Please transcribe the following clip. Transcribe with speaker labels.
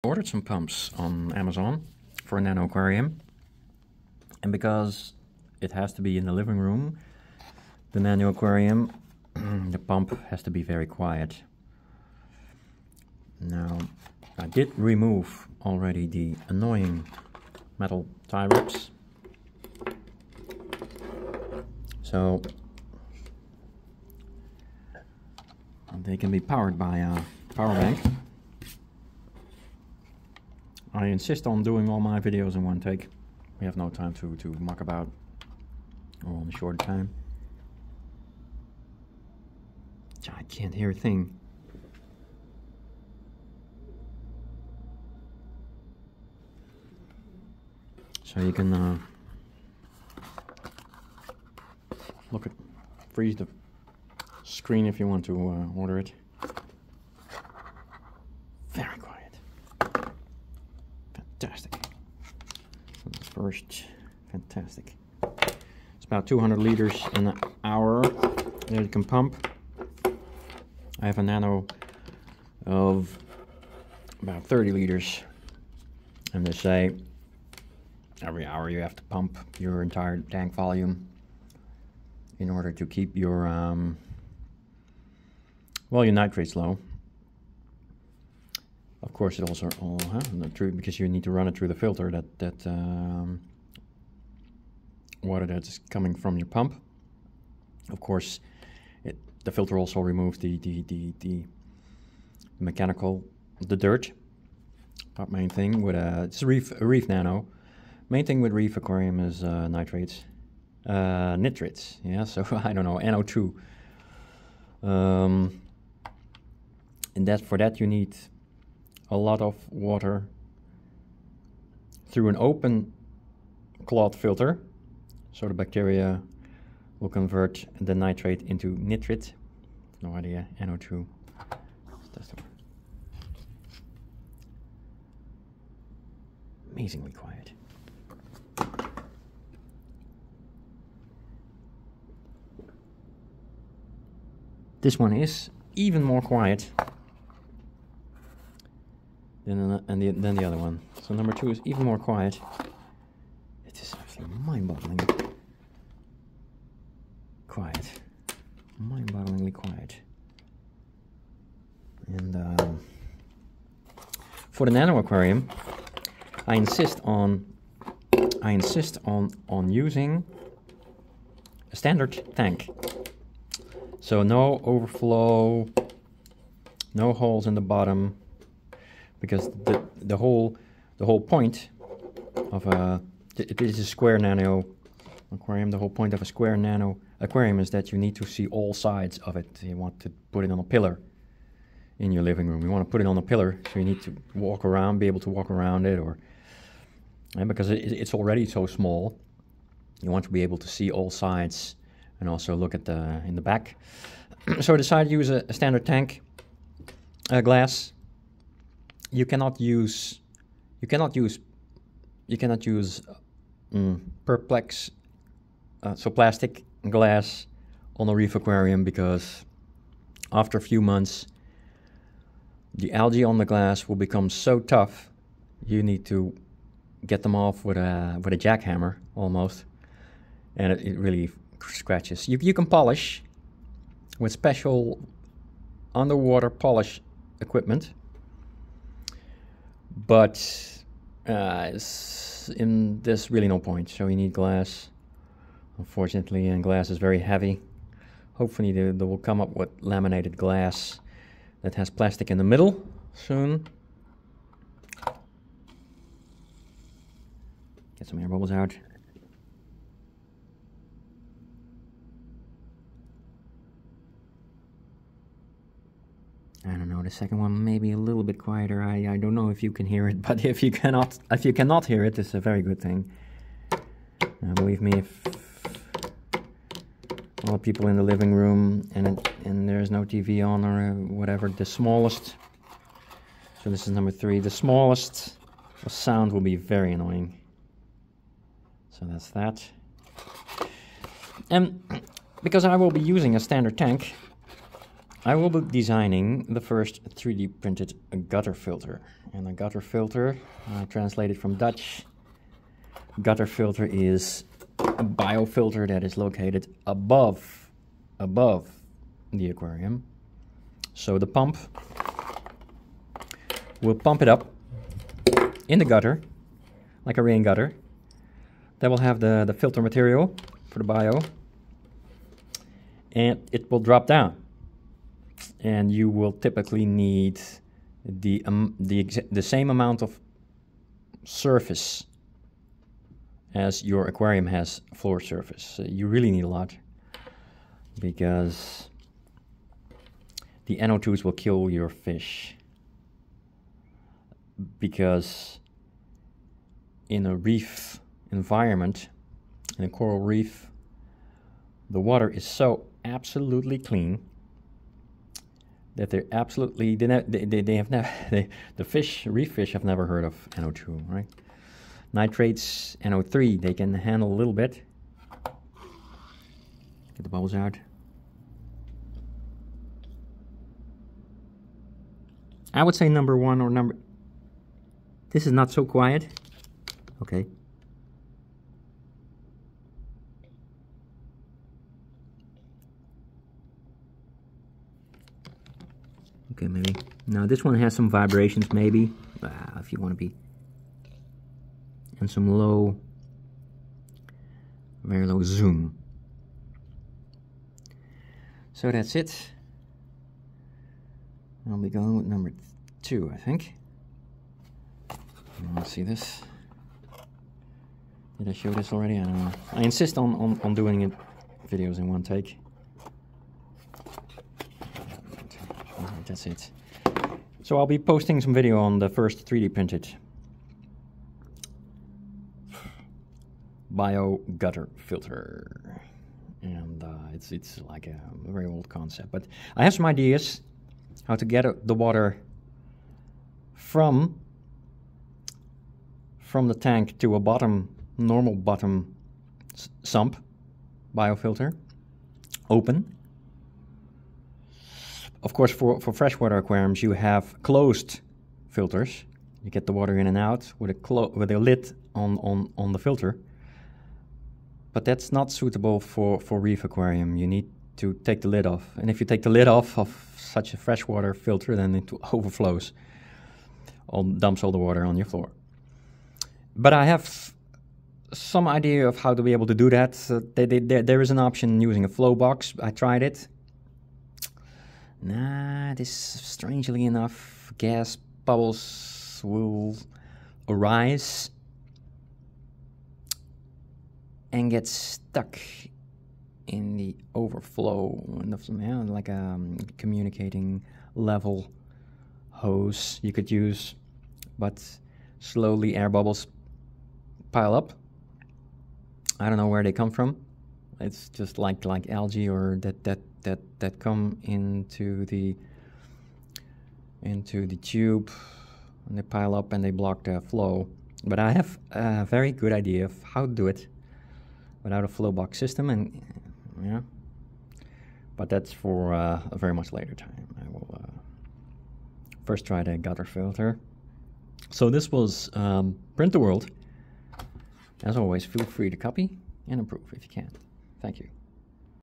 Speaker 1: Ordered some pumps on Amazon for a Nano aquarium, and because it has to be in the living room, the Nano aquarium, the pump has to be very quiet. Now, I did remove already the annoying metal tie wraps, so they can be powered by a Powerbank. I insist on doing all my videos in one take. We have no time to muck about, or on a short time. I can't hear a thing. So you can freeze the screen if you want to order it. Very quiet. Fantastic. So the first, fantastic. It's about 200 liters an hour that you can pump. I have a Nano of about 30 liters, and they say every hour you have to pump your entire tank volume in order to keep your your nitrates low. Of course, it also not true, because you need to run it through the filter, that water that's coming from your pump. Of course, the filter also removes the mechanical, the dirt. Our main thing with it's a reef Nano. Main thing with reef aquarium is nitrates, nitrates. Yeah, so I don't know, NO2. And for that you need a lot of water through an open cloth filter, so the bacteria will convert the nitrate into nitrate. No idea, NO2. Let's test it. Amazingly quiet. This one is even more quiet than the other one. So number 2 is even more quiet. It is absolutely mind-boggling quiet. Mind-bogglingly quiet. And for the Nano aquarium, I insist on using a standard tank. So no overflow, no holes in the bottom, because the whole point of it is a square Nano aquarium. The whole point of a square Nano aquarium is that you need to see all sides of it. You want to put it on a pillar in your living room. You want to put it on a pillar, so you need to walk around, be able to walk around it, and because it's already so small, you want to be able to see all sides and also look at in the back. So I decided to use a standard tank glass. You cannot use perplex, so plastic glass on a reef aquarium, because after a few months the algae on the glass will become so tough you need to get them off with a jackhammer almost, and it really scratches. You can polish with special underwater polish equipment, but there's really no point. So you need glass, unfortunately, and glass is very heavy. Hopefully they will come up with laminated glass that has plastic in the middle soon. Get some air bubbles out. I don't know, the second one may be a little bit quieter. I don't know if you can hear it, but if you cannot hear it, it's a very good thing. Believe me, if all the people in the living room and there's no TV on or whatever, the smallest, so this is number 3, the smallest sound will be very annoying. So that's that. And because I will be using a standard tank, I will be designing the first 3D printed gutter filter. And a gutter filter, translated from Dutch, gutter filter is a biofilter that is located above the aquarium. So the pump will pump it up in the gutter, like a rain gutter. That will have the filter material for the bio, and it will drop down. And you will typically need the same amount of surface as your aquarium has floor surface. You really need a lot, because the NO2s will kill your fish. Because in a reef environment, in a coral reef, the water is so absolutely clean that they're absolutely, they have never, reef fish have never heard of NO2, right? Nitrates, NO3, they can handle a little bit. Get the bubbles out. I would say number one or number... This is not so quiet. Okay. Okay, maybe. Now this one has some vibrations, maybe, if you want to be. And some low, very low zoom. So that's it. I'll be going with number 2, I think. Let's see this. Did I show this already? I don't know. I insist on doing it videos in one take. That's it. So I'll be posting some video on the first 3D printed bio gutter filter, and it's like a very old concept, but I have some ideas how to get the water from the tank to a normal bottom sump biofilter, open. Of course, for freshwater aquariums, you have closed filters. You get the water in and out with a lid on the filter. But that's not suitable for reef aquarium. You need to take the lid off. And if you take the lid off of such a freshwater filter, then it overflows, dumps all the water on your floor. But I have some idea of how to be able to do that. There is an option using a flow box. I tried it. Nah, this, strangely enough, gas bubbles will arise and get stuck in the overflow, like a communicating level hose you could use, but slowly air bubbles pile up. I don't know where they come from. It's just like algae or that come into the tube, and they pile up and they block the flow. But I have a very good idea of how to do it without a flow box system, and yeah. But that's for a very much later time. I will first try the gutter filter. So this was Print the World. As always, feel free to copy and improve if you can. Thank you.